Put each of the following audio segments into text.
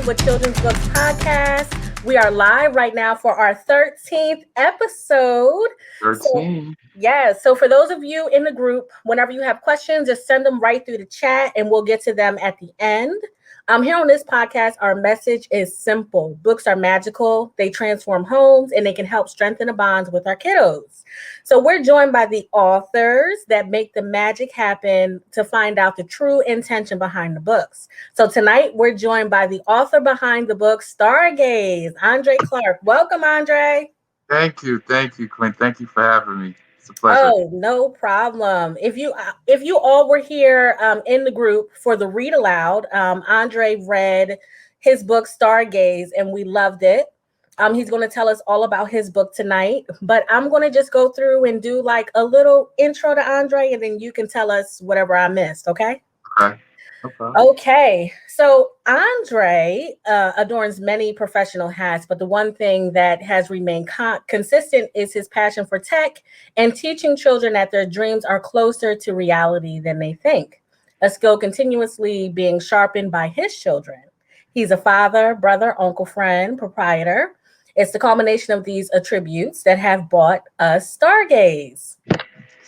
with Children's Books Podcast. We are live right now for our 13th episode. 13. So for those of you in the group, whenever you have questions, just send them right through the chat and we'll get to them at the end. Here on this podcast, our message is simple. Books are magical. They transform homes and they can help strengthen the bonds with our kiddos. So we're joined by the authors that make the magic happen to find out the true intention behind the books. So tonight we're joined by the author behind the book Stargaze, Andre Clarke. Welcome, Andre. Thank you, Quinn. Thank you for having me. It's a pleasure. Oh, no problem. If you all were here in the group for the read aloud, Andre read his book Stargaze and we loved it. He's going to tell us all about his book tonight, but I'm going to just go through and do like a little intro to Andre and then you can tell us whatever I missed, okay? Okay. No problem. Okay, so Andre adorns many professional hats, but the one thing that has remained consistent is his passion for tech and teaching children that their dreams are closer to reality than they think, a skill continuously being sharpened by his children. He's a father, brother, uncle, friend, proprietor. It's the culmination of these attributes that have brought us Stargaze.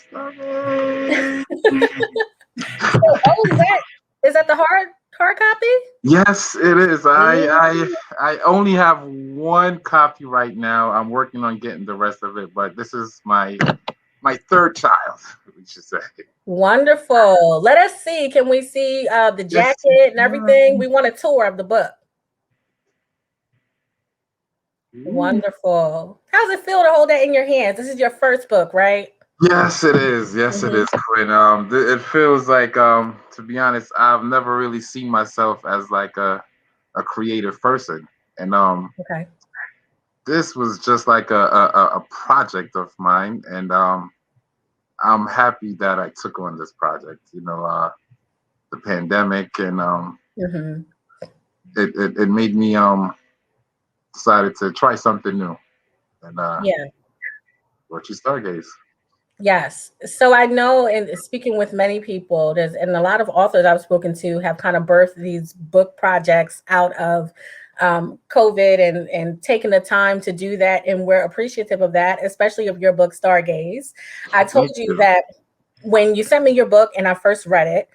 Stargaze. Is that the hard copy? Yes, it is. I only have one copy right now. I'm working on getting the rest of it, but this is my third child, we should say. Wonderful. Let us see. Can we see the jacket and everything? We want a tour of the book. Wonderful. How does it feel to hold that in your hands? This is your first book, right? Yes, it is. Yes, it is, Quinn. It feels like, to be honest, I've never really seen myself as like a creative person, and okay. This was just like a project of mine, and I'm happy that I took on this project. You know, the pandemic, and it made me decided to try something new, and wrote you Stargaze. Yes. So I know, in speaking with many people, and a lot of authors I've spoken to have kind of birthed these book projects out of COVID and taking the time to do that. And we're appreciative of that, especially of your book, Stargaze. I told you that when you sent me your book and I first read it,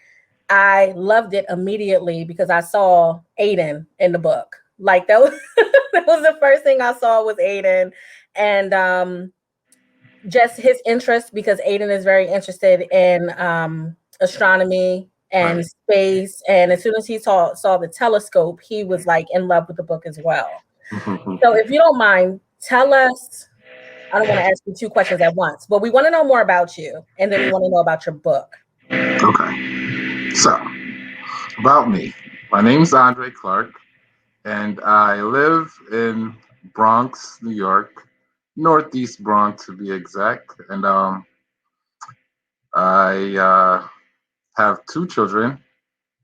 I loved it immediately because I saw Aiden in the book. Like that was, that was the first thing I saw was Aiden. And just his interest, because Aiden is very interested in astronomy and space. And as soon as he saw the telescope, he was like in love with the book as well. So if you don't mind, tell us, I don't want to ask you two questions at once, but we want to know more about you. And then we want to know about your book. Okay. So about me, my name's Andre Clarke, and I live in Bronx, New York. Northeast Bronx to be exact, and I have two children.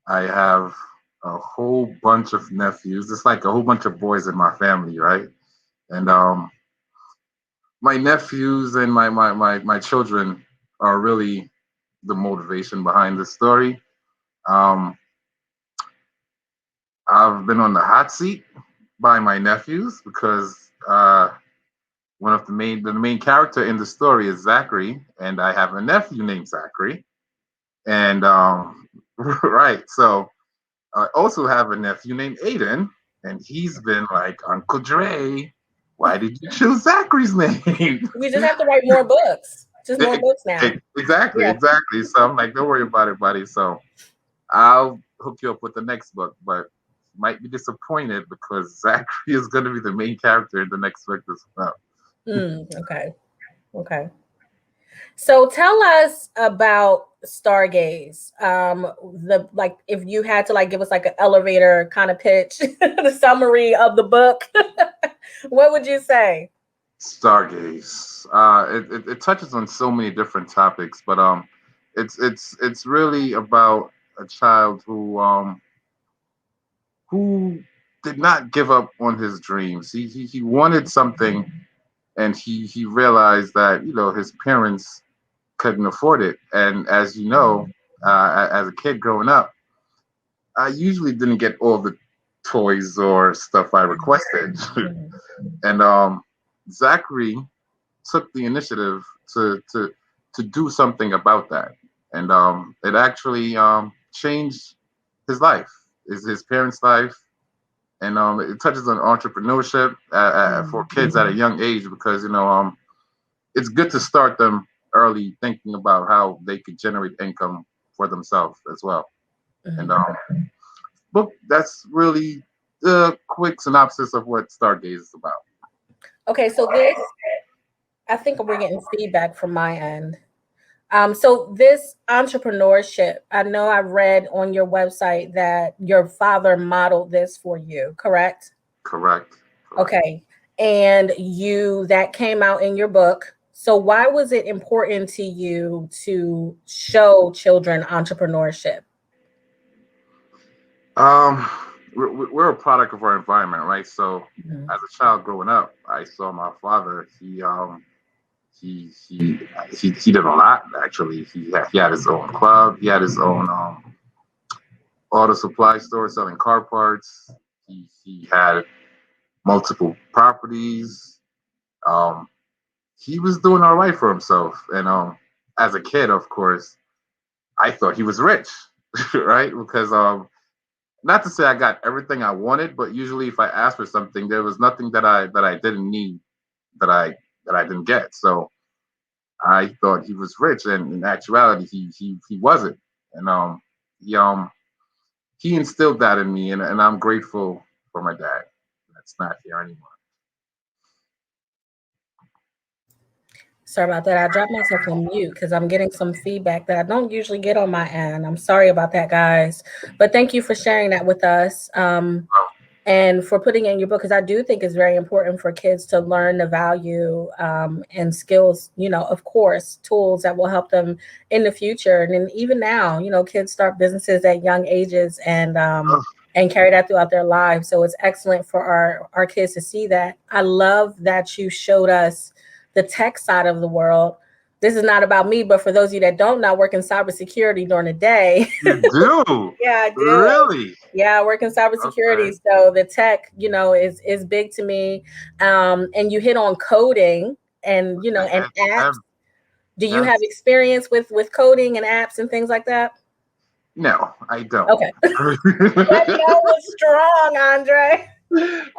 I have a whole bunch of nephews. It's like a whole bunch of boys in my family, right? And my nephews and my children are really the motivation behind the story. I've been on the hot seat by my nephews because one of the main character in the story is Zachary, and I have a nephew named Zachary. And right, so I also have a nephew named Aiden, and he's been like, Uncle Dre, why did you choose Zachary's name? We just have to write more books. Just more books now. Exactly. So I'm like, don't worry about it, buddy. So I'll hook you up with the next book, but you might be disappointed because Zachary is going to be the main character in the next book as well. Okay. So tell us about Stargaze. If you had to give us like an elevator kind of pitch, the summary of the book, what would you say? Stargaze. It touches on so many different topics, but it's really about a child who did not give up on his dreams. He wanted something. And he realized that, his parents couldn't afford it. And as you know, as a kid growing up, I usually didn't get all the toys or stuff I requested. Mhm. And Zachary took the initiative to do something about that, and it actually changed his life, his parents' life, and it touches on entrepreneurship for kids at a young age because it's good to start them early thinking about how they could generate income for themselves as well. And book that's really the quick synopsis of what Stargaze is about. Okay, so this, I think we're getting feedback from my end. So this entrepreneurship, I know I read on your website that your father modeled this for you, correct? Correct. Correct. Okay. And you, that came out in your book. So why was it important to you to show children entrepreneurship? Um, we're a product of our environment, right? So, Mhm. as a child growing up, I saw my father. He did a lot actually. He had his own club. He had his own auto supply store selling car parts. He had multiple properties. Um, he was doing all right for himself, and as a kid, of course, I thought he was rich, right? Because not to say I got everything I wanted, but usually if I asked for something, there was nothing that I didn't need that I didn't get. So I thought he was rich, and in actuality, he wasn't. And he he instilled that in me, and I'm grateful for my dad. That's not here anymore. Sorry about that. I dropped myself on mute because I'm getting some feedback that I don't usually get on my end. I'm sorry about that, guys. But thank you for sharing that with us. And for putting in your book, because I do think it's very important for kids to learn the value and skills, of course, tools that will help them in the future. And then even now, kids start businesses at young ages and carry that throughout their lives. So it's excellent for our kids to see that. I love that you showed us the tech side of the world. This is not about me, but for those of you that don't know, I work in cybersecurity during the day. You do? Yeah, I do. Really? Yeah, I work in cybersecurity, Okay. so the tech, is big to me. And you hit on coding and and apps. Um, Do you have yes. experience with coding and apps and things like that? No, I don't. Okay, that no was strong, Andre.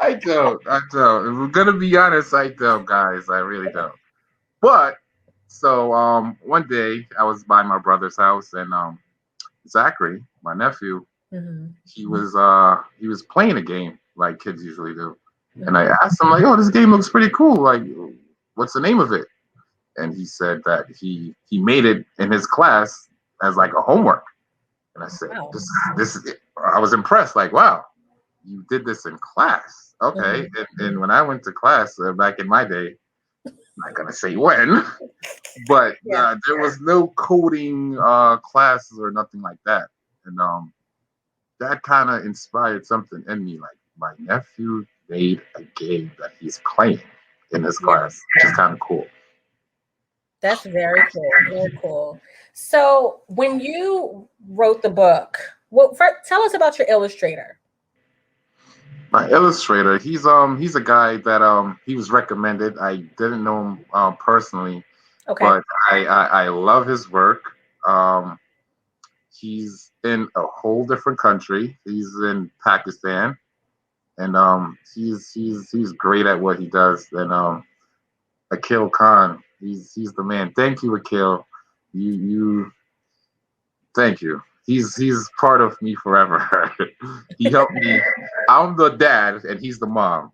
I don't. I don't. If we're gonna be honest, I don't, guys. I really don't. But one day I was by my brother's house, and Zachary, my nephew, Hmm. he was playing a game like kids usually do. And I Hmm. asked him like, "Oh, this game looks pretty cool. Like, what's the name of it?" And he said that he made it in his class as like a homework. And I said, Wow. this is it. I was impressed. Like, wow, you did this in class. Okay. Hmm. And when I went to class back in my day, I'm not gonna say when, but Yeah. there was no coding classes or nothing like that. And that kind of inspired something in me. Like my nephew made a game that he's playing in his Yeah. class, which is kind of cool. That's very cool. Very cool. So when you wrote the book, well, first, tell us about your illustrator. My illustrator, he's a guy that he was recommended. I didn't know him personally, Okay. but I love his work. Um, he's in a whole different country. He's in Pakistan, and he's great at what he does. And Akil Khan, he's the man. Thank you, Akil. You thank you. He's part of me forever. He helped me. I'm the dad, and he's the mom.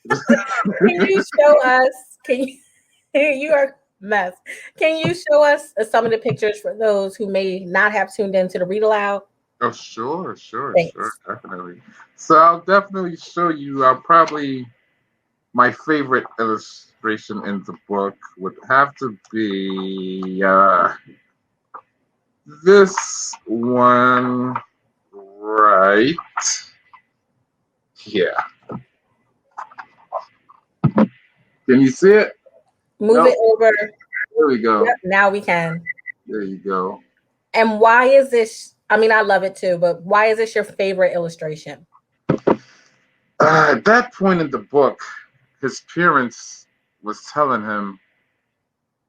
Can you show us? Can you? You are a mess. Can you show us some of the pictures for those who may not have tuned into the read aloud? Oh, sure, sure, sure, Thanks. definitely. So I'll definitely show you. Probably my favorite illustration in the book would have to be this one right here. Can you see it? Move Nope. it over. There we go. Yep, now we can. There you go. And why is this? I mean, I love it too, but why is this your favorite illustration? At that point in the book, his parents was telling him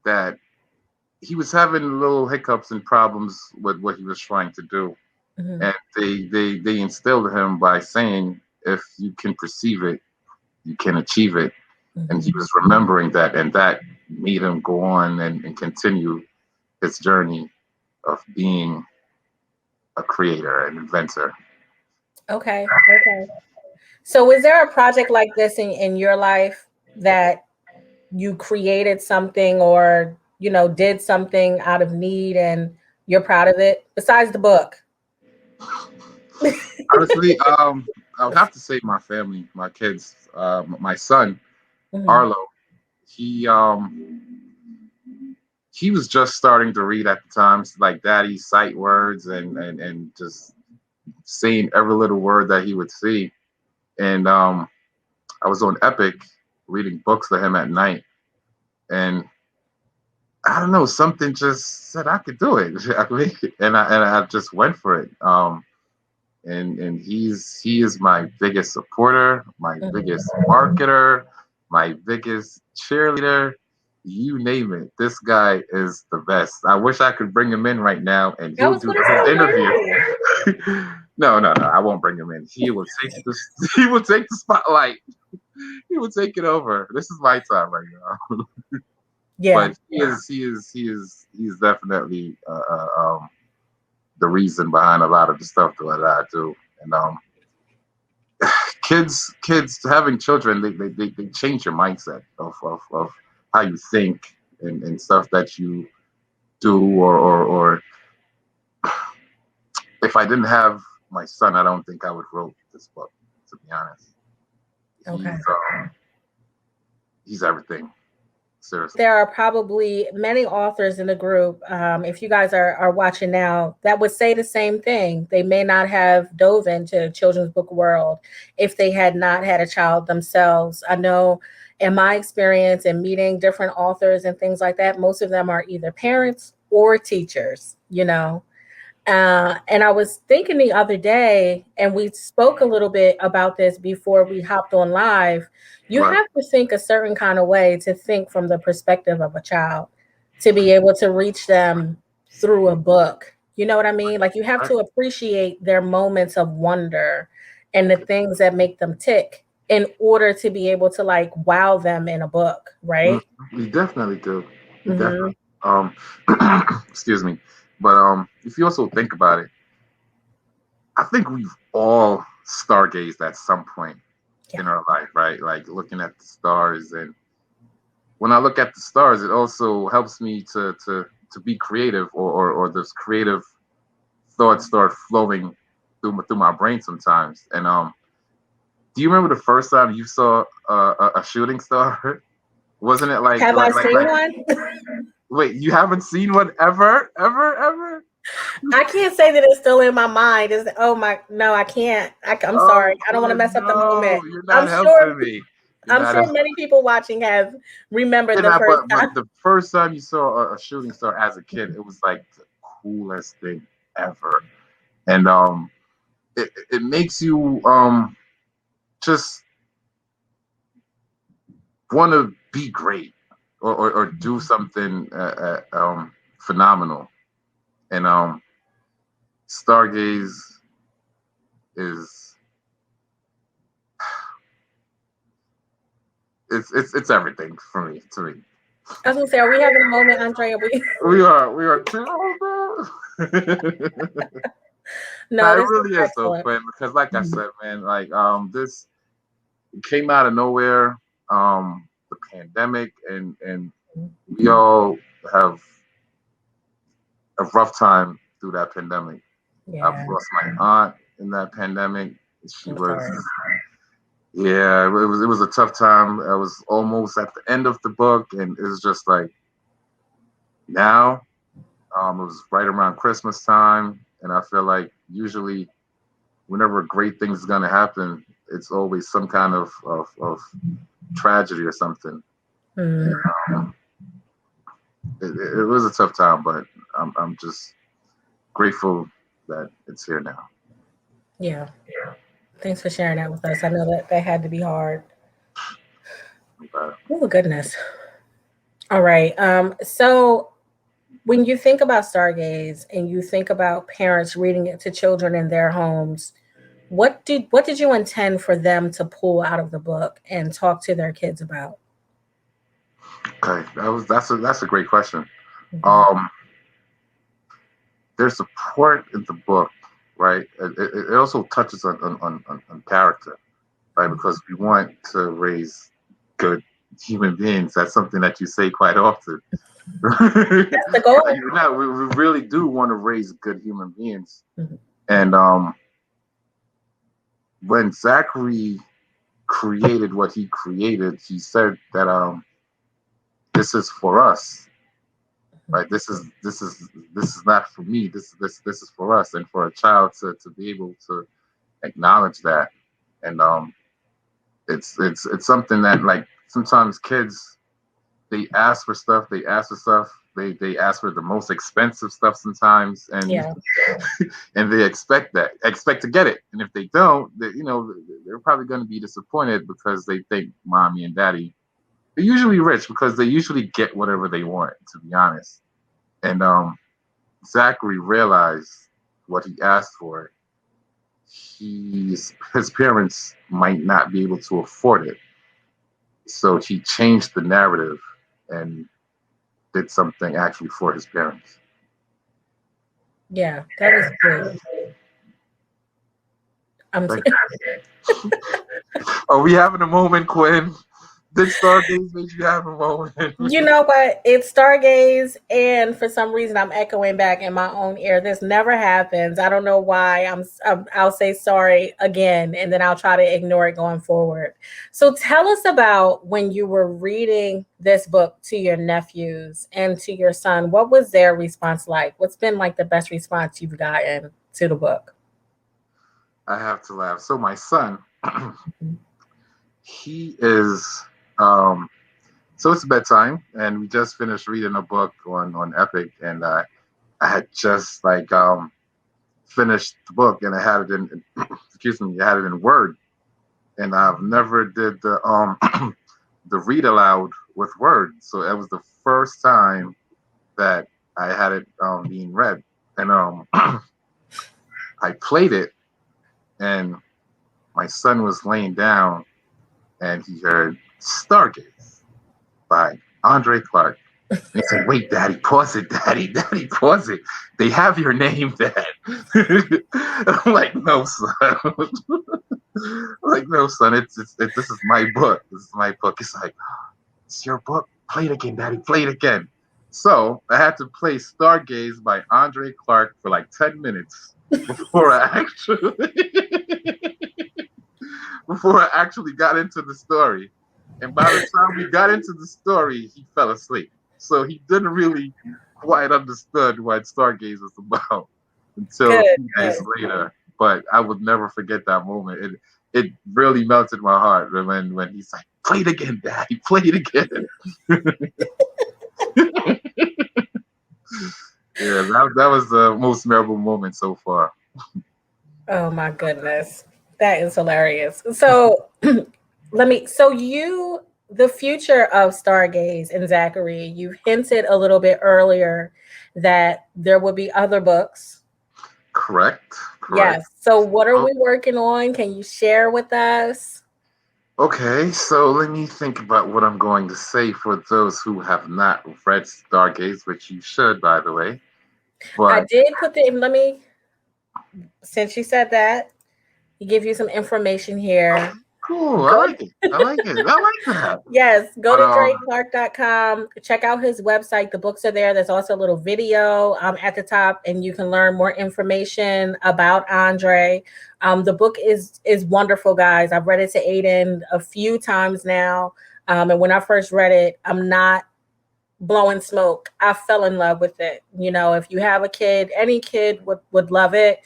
that he was having little hiccups and problems with what he was trying to do, Hmm. and they instilled him by saying, if you can perceive it, you can achieve it. And he Hmm. was remembering that, and that made him go on and continue his journey of being a creator, an inventor. Okay. Okay. So is there a project like this in your life that you created something or, did something out of need and you're proud of it besides the book? Honestly, I would have to say my family, my kids, my son Hmm. Arlo. He he was just starting to read at the time, like daddy sight words and just saying every little word that he would see. And I was on Epic reading books to him at night, and I don't know, something just said I could do it. I could make it, and I just went for it. And he is my biggest supporter, my Hmm. biggest marketer, my biggest cheerleader. You name it. This guy is the best. I wish I could bring him in right now and I he'll was do going to the whole say, interview. maybe. No, I won't bring him in. He will take the he will take the spotlight. He will take it over. This is my time right now. Yeah. But he's definitely the reason behind a lot of the stuff that I do. And kids having children, they change your mindset of how you think and stuff that you do, or if I didn't have my son, I don't think I would wrote this book, to be honest. Okay. He's everything, seriously. There are probably many authors in the group, if you guys are watching now, that would say the same thing. They may not have dove into the children's book world if they had not had a child themselves. I know in my experience in meeting different authors and things like that, most of them are either parents or teachers. And I was thinking the other day, and we spoke a little bit about this before we hopped on live. You Right. have to think a certain kind of way to think from the perspective of a child to be able to reach them through a book. You know what I mean? Like you have Right. to appreciate their moments of wonder and the things that make them tick in order to be able to like wow them in a book, Mhm. right? You definitely do. You Hmm. definitely. Um, excuse me, but if you also think about it, I think we've all stargazed at some point Yeah. in our life, right? Like looking at the stars, and when I look at the stars, it also helps me to be creative, or those creative thoughts start flowing through my brain sometimes. And do you remember the first time you saw a shooting star? Wasn't it Have I seen one? wait, you haven't seen one ever, ever, ever? I can't say that it's still in my mind. Is oh my no, I can't. I'm sorry. Oh I don't want to mess up the moment. no, you're I'm not sure. helping me. You're I'm not sure helping. many people watching have remembered And the first but time. the first time you saw a shooting star as a kid, it was like the coolest thing ever. And it makes you just want to be great, or do something phenomenal. And Stargaze is it's everything for me, to me. I was gonna say, are we having a moment, Andrea? We are too old. No, No, it this is really is though, excellent. Quinn, because like I Mhm. said, man, like this came out of nowhere. The pandemic, and we all have a rough time through that pandemic. I've Yeah, lost my aunt in that pandemic. She I'm was, sorry. yeah, it was a tough time. I was almost at the end of the book, and it was just like now. It was right around Christmas time, and I feel like usually whenever great things is gonna happen, it's always some kind of tragedy or something. And, Mm. it was a tough time, but I'm just grateful that it's here now. Yeah. Thanks for sharing that with us. I know that had to be hard. But, Oh goodness. All right. So when you think about Stargaze and you think about parents reading it to children in their homes, what did you intend for them to pull out of the book and talk to their kids about? okay, that's a great question. Mhm. Um, there's support in the book, right? It also touches on character, right? Because we want to raise good human beings. That's something that you say quite often. Right? That's the goal. We really do want to raise good human beings. Mhm. And when Zachary created what he created, he said that this is for us, right? This is not for me. This is for us, and for a child to be able to acknowledge that. And it's something that, like, sometimes kids, they ask for stuff, they ask for the most expensive stuff sometimes, and Yeah. and they expect to get it, and if they don't, they're probably going to be disappointed because they think mommy and daddy, they're usually rich because they usually get whatever they want, to be honest. And Zachary realized what he asked for, his parents might not be able to afford it, so he changed the narrative and did something actually for his parents. Yeah. That was good. I'm Like, are we having a moment, Quinn? Did Stargaze make you have a moment? You know what? It's Stargaze, and for some reason, I'm echoing back in my own ear. This never happens. I don't know why. I'll say sorry again, and then I'll try to ignore it going forward. So, tell us about when you were reading this book to your nephews and to your son. What was their response like? What's been like the best response you've gotten to the book? I have to laugh. So my son, Mhm. he is so it's bedtime, and we just finished reading a book on Epic, and I had just like finished the book, and I had it in excuse me, I had it in Word, and I've never did the the read aloud with Word, so it was the first time that I had it being read, and I played it, and my son was laying down, and he heard Stargaze by Andre Clarke. And he said, "Wait, Daddy, pause it, Daddy, pause it. They have your name, Dad." I'm like, "No, son." I'm like, "No, son. This is my book. This is my book." It's like, "It's your book. Play it again, Daddy. Play it again." So I had to play Stargaze by Andre Clarke for like 10 minutes before I actually before I actually got into the story. And by the time we got into the story, he fell asleep. So he didn't really quite understood what Stargaze was about until a Good, few days good. later. But I would never forget that moment. It really melted my heart when he's like, "Play it again, Daddy, play it again." Yeah, that was the most memorable moment so far. Oh my goodness. That is hilarious. So the future of Stargaze and Zachary, you hinted a little bit earlier that there will be other books. Correct, correct. Yes. So what are Oh, we working on? Can you share with us? okay, so let me think about what I'm going to say for those who have not read Stargaze, which you should, by the way. I But did put let me, since you said that, give you some information here. cool, I Go like it. I like it. I like that. Yes, go But to drakeclark.com. Check out his website. The books are there. There's also a little video at the top, and you can learn more information about Andre. The book is wonderful, guys. I've read it to Aiden a few times now, and when I first read it, I'm not blowing smoke. I fell in love with it. You know, if you have a kid, any kid would love it.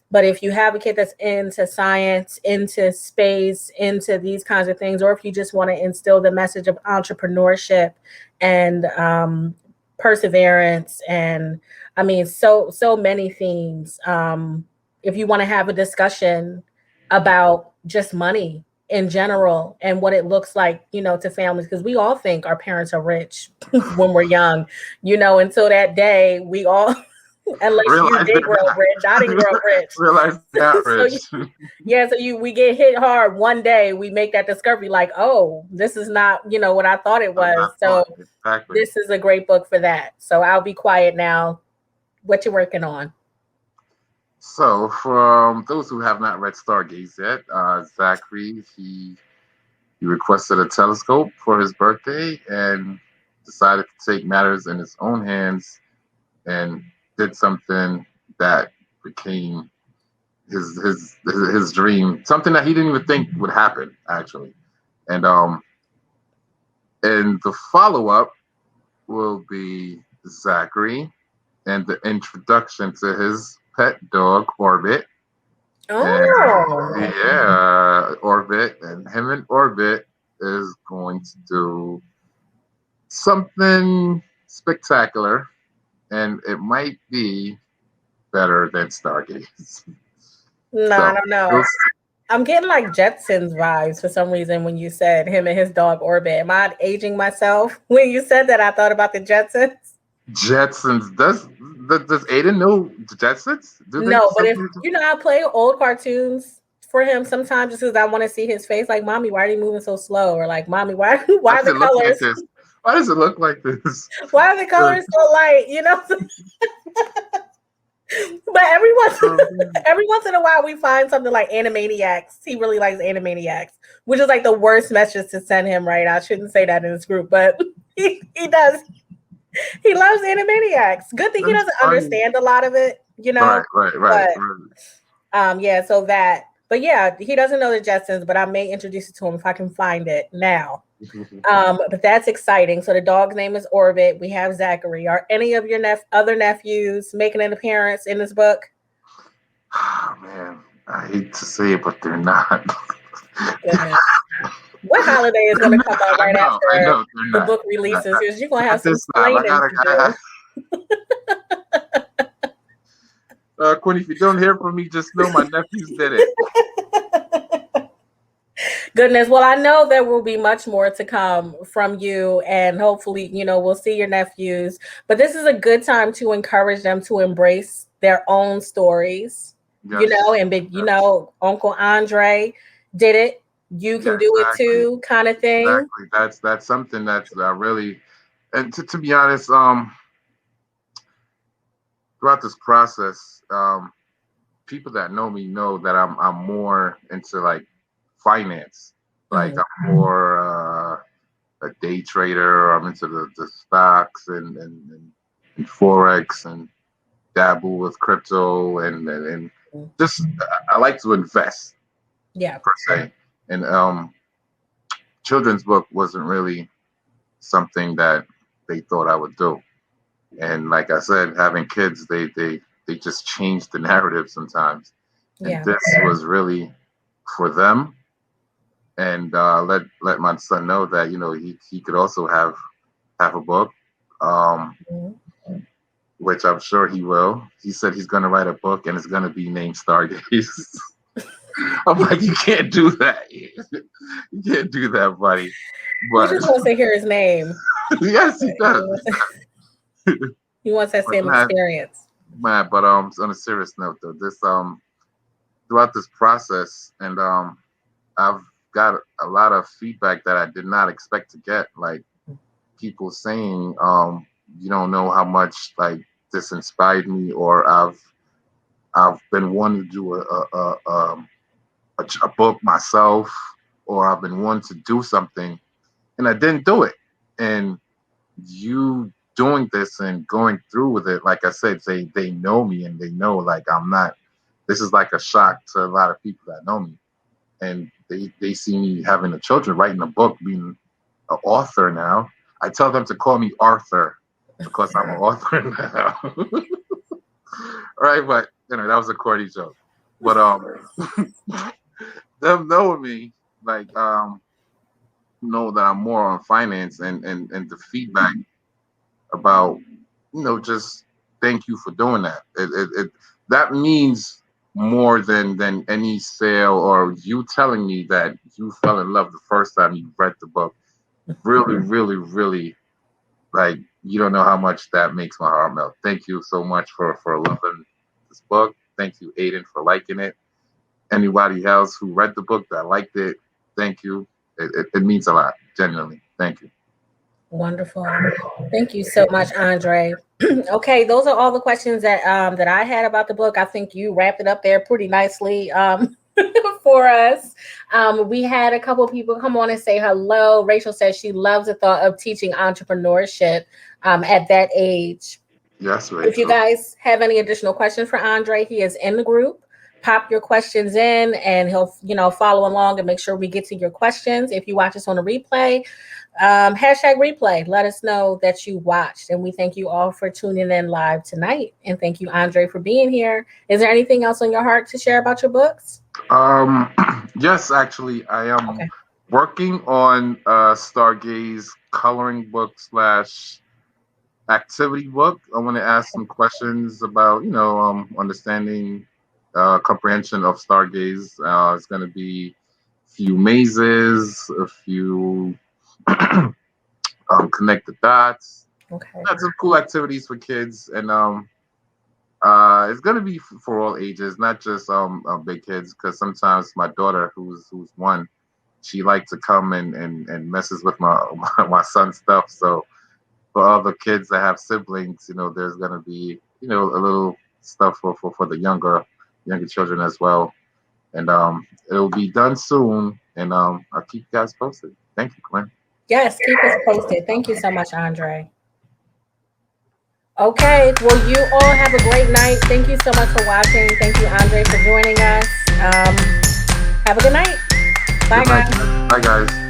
But if you have a kid that's into science, into space, into these kinds of things, or if you just want to instill the message of entrepreneurship and perseverance, and I mean, so many themes. If you want to have a discussion about just money in general and what it looks like, to families, because we all think our parents are rich when we're young, until that day, we all, unless you Realize did they're grow up not. rich, I didn't grow up Realize they're not rich. rich. Yeah, so we get hit hard one day, we make that discovery like, oh, this is not, what I thought it I'm was. not So taught. Exactly. this is a great book for that. So I'll be quiet now. What you working on? So, for those who have not read Stargaze yet, Zachary, he requested a telescope for his birthday and decided to take matters in his own hands and did something that became his dream, something that he didn't even think would happen actually. And the follow up will be Zachary and the introduction to his pet dog Orbit. And Oh, yeah, Orbit, and him and Orbit is going to do something spectacular, and it might be better than Stargaze. no, I So don't we'll know. I'm getting like Jetsons vibes for some reason when you said him and his dog Orbit. Am I aging myself? When you said that, I thought about the Jetsons. Jetsons. Does Aiden know the Jetsons? Do they No, but if something? I play old cartoons for him sometimes just because I want to see his face. Like, mommy, why are you moving so slow? Or like, mommy, why Why why are does the it look like colors this? Why does it look like this? why are the Like, colors so light? But every once in a while we find something like Animaniacs. He really likes Animaniacs, which is like the worst message to send him, right? I shouldn't say that in this group, but he does. He loves Animaniacs. Good thing he that's doesn't funny. understand a lot of it, Right. but yeah, so that, but yeah, he doesn't know the Jetsons, but I may introduce it to him if I can find it now. But that's exciting. So the dog's name is Orbit. We have Zachary. Are any of your other nephews making an appearance in this book? Oh man, I hate to say it, but they're not. Goodness. What holiday is going to come up right I after know, they're the not. book releases? Because you're going to have Not some this time. explaining to do. Quinn, if you don't hear from me, just know my nephews did it. Goodness. Well, I know there will be much more to come from you, and hopefully, we'll see your nephews. But this is a good time to encourage them to embrace their own stories, Yes. and big, Uncle Andre did it. You can Yeah, do it exactly. too, kind of thing. Exactly. That's something that's really, and to be honest, throughout this process, people that know me know that I'm more into like finance. Like I'm more a day trader. I'm into the stocks and forex and dabble with crypto and just I like to invest Yeah. per se. And children's book wasn't really something that they thought I would do. And like I said, having kids, they just change the narrative sometimes. And Yeah. this was really for them. And let my son know that he could also have a book, um, Mhm. which I'm sure he will. He said he's going to write a book and it's going to be named Stargaze. I'm like, you can't do that. You can't do that, buddy. He But just wants to hear his name. yes, he He does. wants, he wants that But same experience. man, but on a serious note though, this throughout this process, and I've got a lot of feedback that I did not expect to get, like people saying, you don't know how much like this inspired me, or I've been wanting to do a book myself, or I've been wanting to do something and I didn't do it. And you doing this and going through with it, like I said, they know me and they know like I'm not. This is like a shock to a lot of people that know me, and they see me having the children, writing a book, being an author now. I tell them to call me Arthur because I'm an author now. Right, but that was a corny joke. But them knowing me, like know that I'm more on finance and the feedback about, just thank you for doing that. That means more than any sale or you telling me that you fell in love the first time you read the book. Really, really, really, like, you don't know how much that makes my heart melt. Thank you so much for loving this book. Thank you, Aiden, for liking it. Anybody else who read the book that liked it, thank you. It means a lot, genuinely. Thank you. Wonderful. Thank you so much, Andre. Okay, those are all the questions that I had about the book. I think you wrapped it up there pretty nicely for us. We had a couple people come on and say hello. Rachel says she loves the thought of teaching entrepreneurship at that age. Yes, If you Rachel. guys have any additional questions for Andre, he is in the group. Pop your questions in and he'll, follow along and make sure we get to your questions. If you watch us on a replay, hashtag replay. Let us know that you watched. And we thank you all for tuning in live tonight. And thank you, Andre, for being here. Is there anything else on your heart to share about your books? Yes, actually, I am Okay. working on a Stargaze coloring book slash activity book. I want to ask some questions about, understanding, comprehension of Stargaze. It's going to be a few mazes, a few connect the dots. Okay. That's some cool activities for kids, and it's gonna be for all ages, not just big kids. Because sometimes my daughter, who's one, she likes to come and messes with my my son's stuff. So for other kids that have siblings, there's gonna be a little stuff for the younger children as well. And it'll be done soon, and I'll keep you guys posted. Thank you, Glenn. Yes, keep us posted. Thank you so much, Andre. Okay, well, you all have a great night. Thank you so much for watching. Thank you, Andre, for joining us. Have a good night. Bye, Good night. guys. Bye, guys.